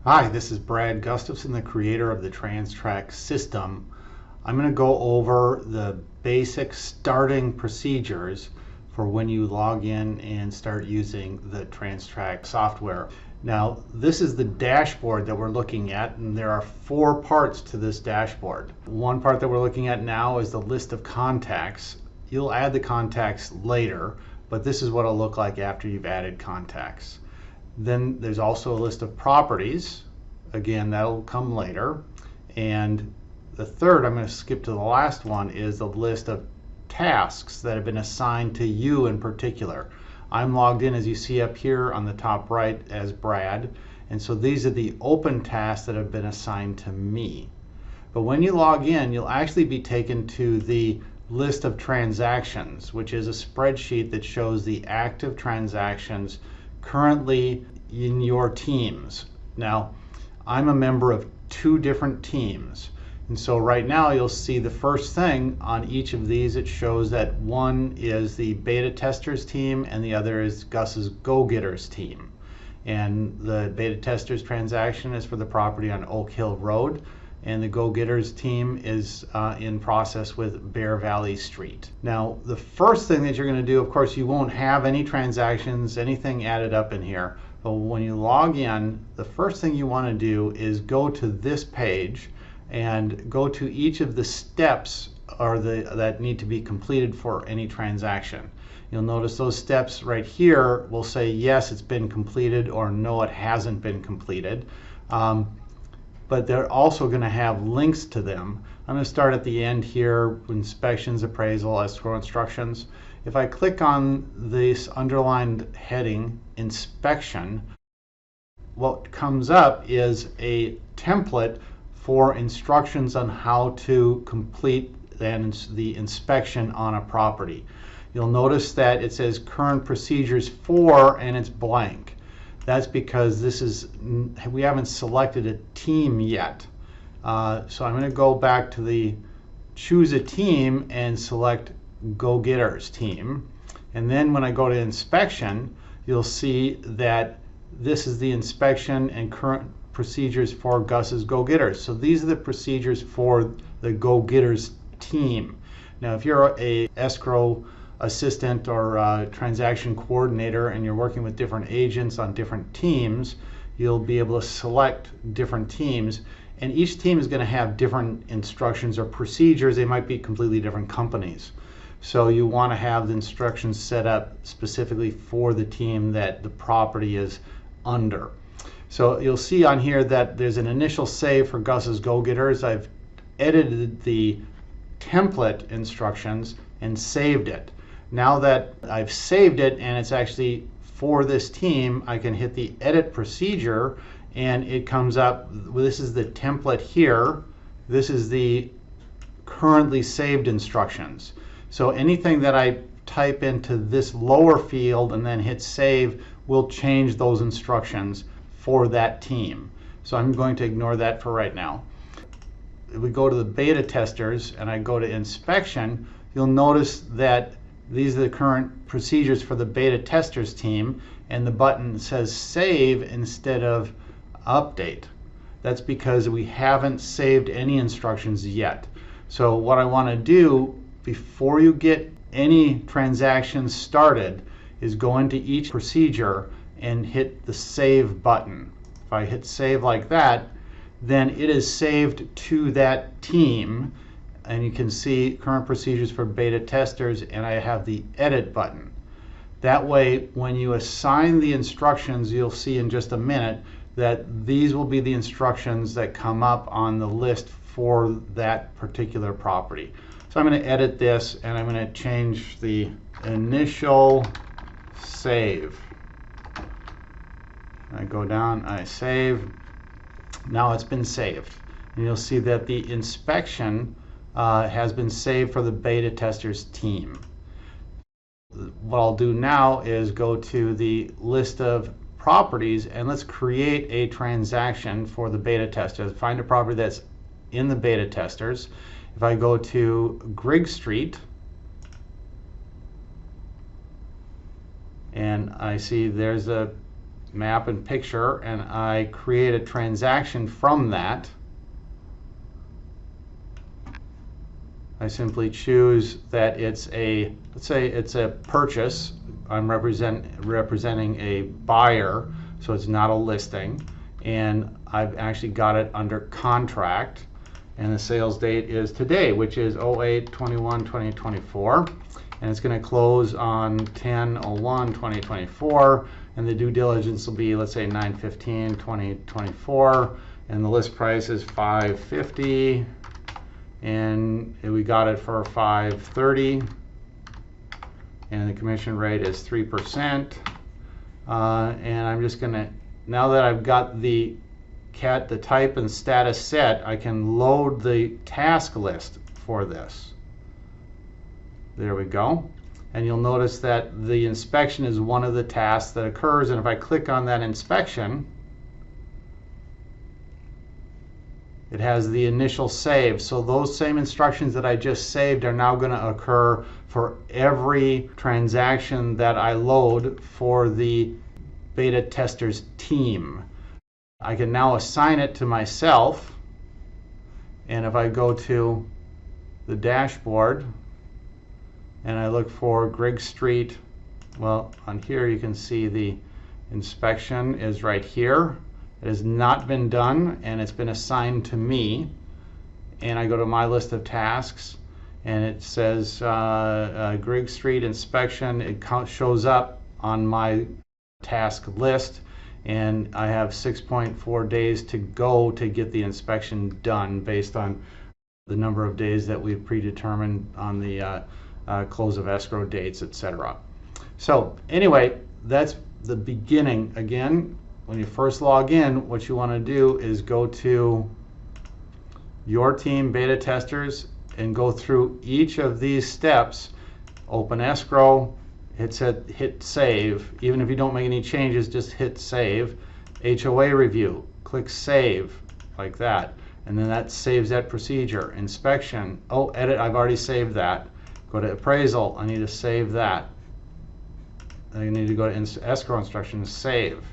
Hi, this is Brad Gustafson, the creator of the TransTrack system. I'm going to go over the basic starting procedures for when you log in and start using the TransTrack software. Now, this is the dashboard that we're looking at, and there are four parts to this dashboard. One part that we're looking at now is the list of contacts. You'll add the contacts later, but this is what it'll look like after you've added contacts. Then there's also a list of properties. Again, that'll come later. And the third, I'm going to skip to the last one, is the list of tasks that have been assigned to you in particular. I'm logged in, as you see up here on the top right, as Brad. And so these are the open tasks that have been assigned to me. But when you log in, you'll actually be taken to the list of transactions, which is a spreadsheet that shows the active transactions currently in your teams. Now, I'm a member of two different teams. And so right now you'll see the first thing on each of these, it shows that one is the beta testers team and the other is Gus's Go-Getters team. And the beta testers transaction is for the property on Oak Hill Road, and the Go-Getters team is in process with Bear Valley Street. Now, the first thing that you're going to do, of course, you won't have any transactions, anything added up in here. But when you log in, the first thing you want to do is go to this page and go to each of the steps that need to be completed for any transaction. You'll notice those steps right here will say yes, it's been completed, or no, it hasn't been completed. But they're also going to have links to them. I'm going to start at the end here: inspections, appraisal, escrow instructions. If I click on this underlined heading, inspection, what comes up is a template for instructions on how to complete the inspection on a property. You'll notice that it says current procedures for, and it's blank. That's because we haven't selected a team yet. So I'm going to go back to the choose a team and select Go-Getters team. And then when I go to inspection, you'll see that this is the inspection and current procedures for Gus's Go-Getters. So these are the procedures for the Go-Getters team. Now, if you're a escrow assistant or transaction coordinator and you're working with different agents on different teams, you'll be able to select different teams, and each team is going to have different instructions or procedures. They might be completely different companies. So you want to have the instructions set up specifically for the team that the property is under. So you'll see on here that there's an initial save for Gus's Go-Getters. I've edited the template instructions and saved it. Now that I've saved it and it's actually for this team, I can hit the edit procedure and it comes up. This is the template here. This is the currently saved instructions. So anything that I type into this lower field and then hit save will change those instructions for that team. So I'm going to ignore that for right now. If we go to the beta testers and I go to inspection, you'll notice that these are the current procedures for the beta testers team, and the button says save instead of update. That's because we haven't saved any instructions yet. So what I want to do before you get any transactions started is go into each procedure and hit the save button. If I hit save like that, then it is saved to that team, and you can see current procedures for beta testers, and I have the edit button. That way, when you assign the instructions, you'll see in just a minute that these will be the instructions that come up on the list for that particular property. So I'm going to edit this, and I'm going to change the initial save. I go down, I save. Now it's been saved. And you'll see that the inspection has been saved for the beta testers team. What I'll do now is go to the list of properties and let's create a transaction for the beta testers. Find a property that's in the beta testers. If I go to Grigg Street and I see there's a map and picture, and I create a transaction from that, I simply choose that it's a, let's say it's a purchase. I'm representing a buyer, so it's not a listing, and I've actually got it under contract, and the sales date is today, which is 08/21/2024, and it's going to close on 10/01/2024, and the due diligence will be, let's say, 9/15/2024, and the list price is $550, and we got it for $530, and the commission rate is 3%. And I'm just going to, now that I've got the type and status set, I can load the task list for this. There we go. And you'll notice that the inspection is one of the tasks that occurs, and if I click on that inspection, it has the initial save. So those same instructions that I just saved are now going to occur for every transaction that I load for the beta testers team. I can now assign it to myself, and if I go to the dashboard and I look for Griggs Street, well, on here you can see the inspection is right here. It has not been done, and it's been assigned to me. And I go to my list of tasks, and it says Griggs Street inspection. It shows up on my task list, and I have 6.4 days to go to get the inspection done based on the number of days that we've predetermined on the close of escrow dates, etc. So anyway, that's the beginning. Again, when you first log in, what you want to do is go to your team beta testers and go through each of these steps. Open escrow, hit save. Even if you don't make any changes, just hit save. HOA review, click save, like that, and then that saves that procedure. Inspection, oh, edit, I've already saved that. Go to appraisal, I need to save that. I need to go to escrow instructions, save.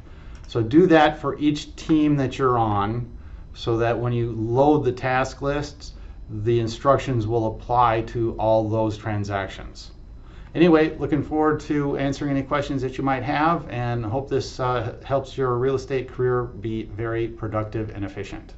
So do that for each team that you're on, so that when you load the task lists, the instructions will apply to all those transactions. Anyway, looking forward to answering any questions that you might have, and hope this helps your real estate career be very productive and efficient.